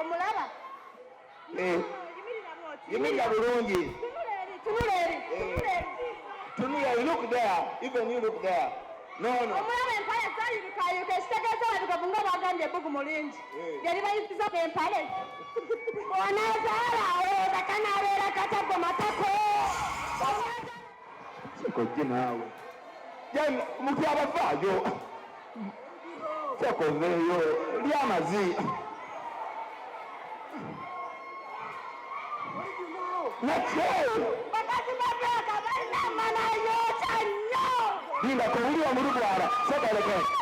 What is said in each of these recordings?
Omulaba? Yimirira bulungi. Tunula, you look there. Even you look there. No. Omulaba empale zayirikayo kekitegeeza abatukavu nga bagambye ebbugu mulingi. Yali bayitiza ku empale. Onazaalawo kakanabeera kataggo matako. Sikojje naawe. Muti abavaayo. Kyakozeeyo lyamazi. Bakazi babyaga balina amanayo kyanyo. Linda ko William Rugwara.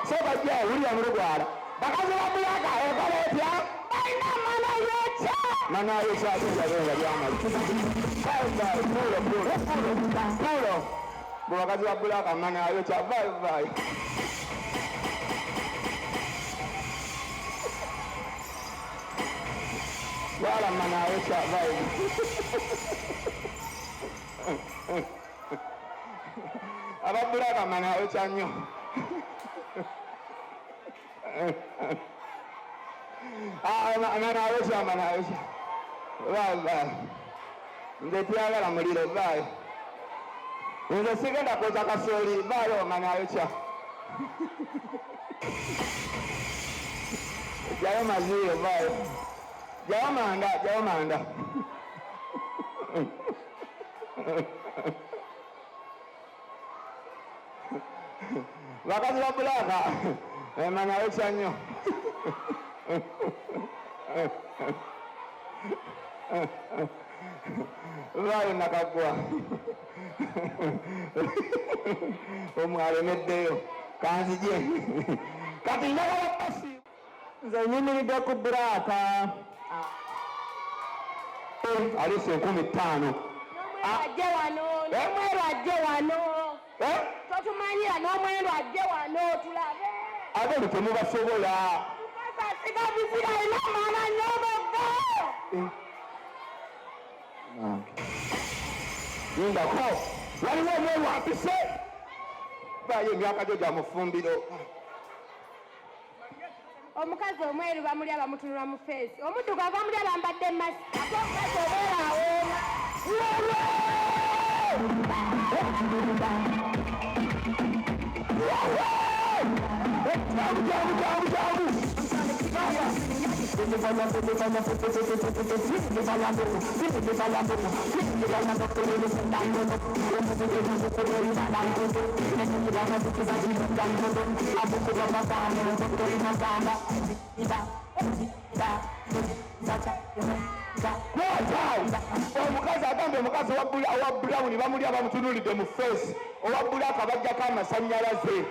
Soka jya William Rugwara. Bakazi babyaga ekola etya? Balina amanayo kya. Manayo kyasinga benga lyamazi. Pulo. Bwakazi babyaga amanayo kya vai. Wala manayo kya vai. Ababulaga manayo kya nnyo. Manayo kya. Vai. Nze tuyagala muliro vai. Nze sigenda kwoza kasooli vai manayo kya. Jayo maziyo vai. Jayo manda. Bakazi babulaga manayo kya nnyo. Vai nakagwa. Omwalemeddeyo kanzije. Kati njagala pasi. Nze nyimiridde ku bbulaaka. Alisi 15,000. N'omweru ajje wano. Totumanyira n'omweru ajje wano tulabe. Ate temubasobola. Mukasa asiga bizira alina amaana n'oboggo. Yindako waliwo omweru apise. Bayo emyaka gyo gya mufumbiro. Omukazi omweru bamulya bamutunula mu feesi. Omuddugavu bamulya bambadde masiki. Ate omukazi obeera awooma. Omukazi agambye omukazi owa Brown bamulya bamutunulidde mu feesi. Owa Black abajjako amasannyalaze.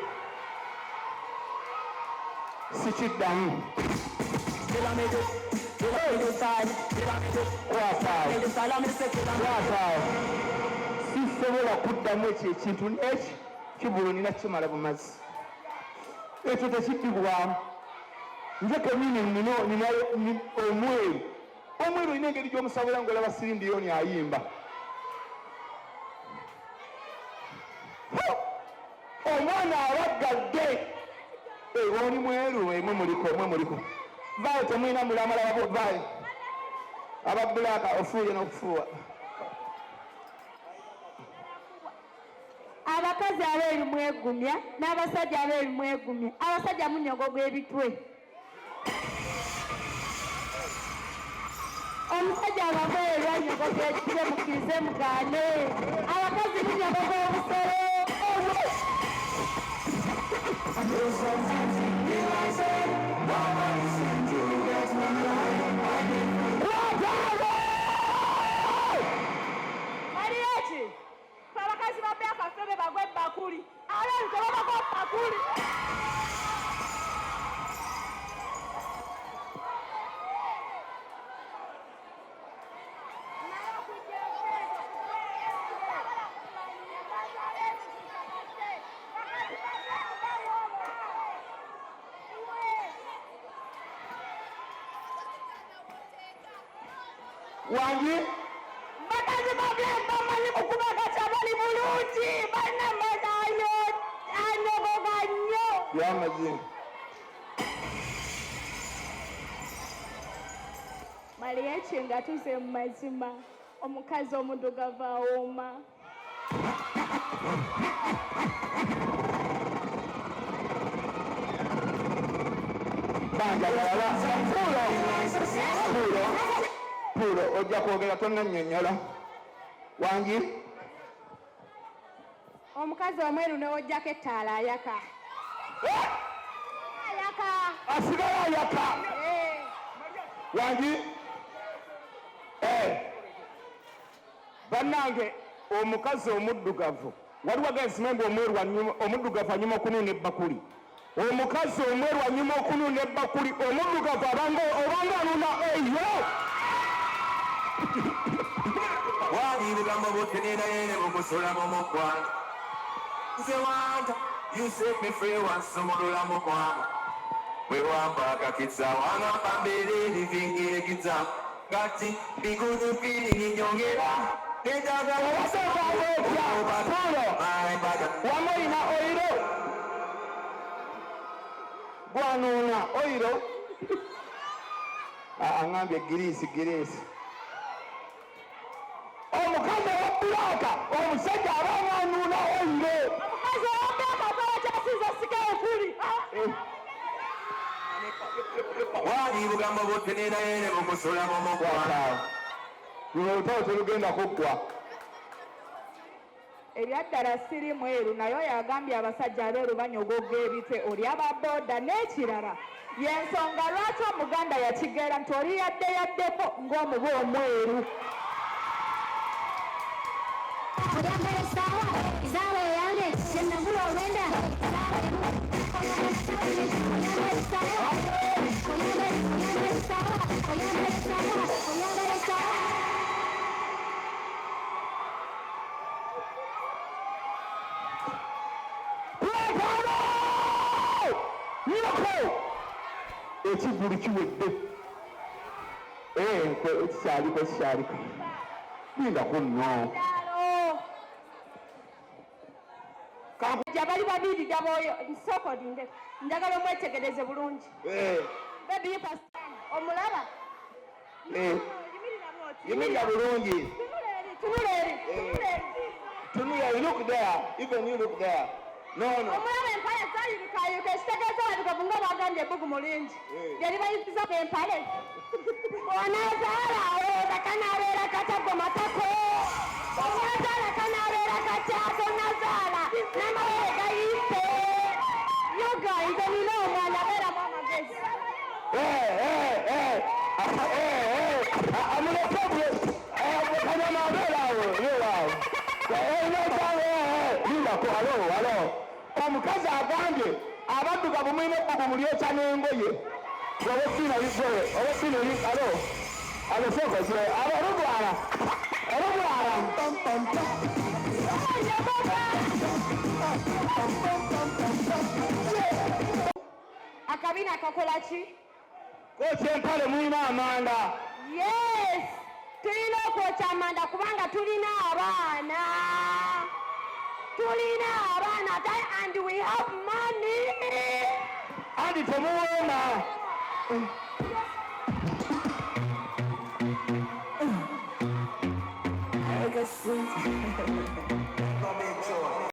Sikiddamu. Sisobola kuddamu ekyo ekintu n'eki kibulu nina kimala bumazi. Ekyo tekiddibwamu. Nze kenyini nina omweru. Omweru olina engeri gy'omusabula ng'olaba Sirindiyoni ayimba. Omwana abaggadde. Oli mweru emwe muliko. Vayo temulina mulamala wabo vayo. Ababulaaka ofuuye n'okufuuwa. Abakazi abeeru mwegumya n'abasajja abeeru mwegumya. Abasajja munyogo gw'ebitwe. Omusajja abamweru anyogo gw'ekitwe mukkirize mugaane. Abakazi munyogo gw'obusolo. Mariachi, abakazi babbe akafebe bagwe bakuli. Abenze babako bakuli. Wangi? Bakazi babbe bamanyi okubaga kyabali bulungi. Balina amanayo anyogoga nnyo. Byamazi. wali ekinga tuze mu mazima omukazi omuddugavu awooma. Pulo ojja kwogera tonnannyonnyola. Wangi omukazi omweru newojjako ettaala ayaka. Ayaka asigala ayaka. Wangi bannange omukazi omuddugavu waliwo agensimembe omweru omuddugavu anyuma okunuuna ebbakuli. Omukazi omweru anyuma okunuuna ebbakuli omuddugavu obanga anuuna eyo. Wali bugamba butenera yene mukusula mu mukwano. Nze wanta, you set me free wansumulula mu kwano. Bwe wamba akakitsa wangamba mbeera ebivingirikiza. Kati bigudu feeling nyongera. Wamulina oyiro gwanuuna oyiro aŋambye giriisi omukazi wa bbulaka omusajja abanga anuuna oyiro. omukazi owambaka akola kyasiza sikawo kuli. Wali bugamba butenera yene mukusula mu mukwano. Luno olutalo terugenda kuggwa. Eryaddala siri mweru naye oyo agambye abasajja abeeru banyogogga ebitwe oli ababooda n'ekirala y'ensonga lwaki omuganda yakigeera nti oli yaddeyaddeko ng'omuba omweru. Oyambala essaawa ezaawa eyange kyennagula olwenda oyambala essaawa ekigulu kiwedde ekikyaliko lindako nno bali babiri daboyo nsokodinde njagala omwetegereze bulungi. Omulaba yimirira bulungi. Tunula, you look there. Even you look there. No. Omulaba empale zayirikayuka ekitegeeza abatukavu nga bagambye ebbugu mulingi yali bayitizako empale onazaalawo kakanabeera kataggo matako onazaala kanabeera katyako nazaala n'amabere gayise yogayize nina omwana abeeramu amagezi. Amulekebwe kanyama abeeraawo yeewaawo lindako alo omukazi agambye abaddugavu mulina ebbugu mulyokya n'engoye akabina kakola ki? kwokya empale mulina amanda. Yes, tulina okwokya amanda kubanga tulina abaana and we have money. Andi temuweema.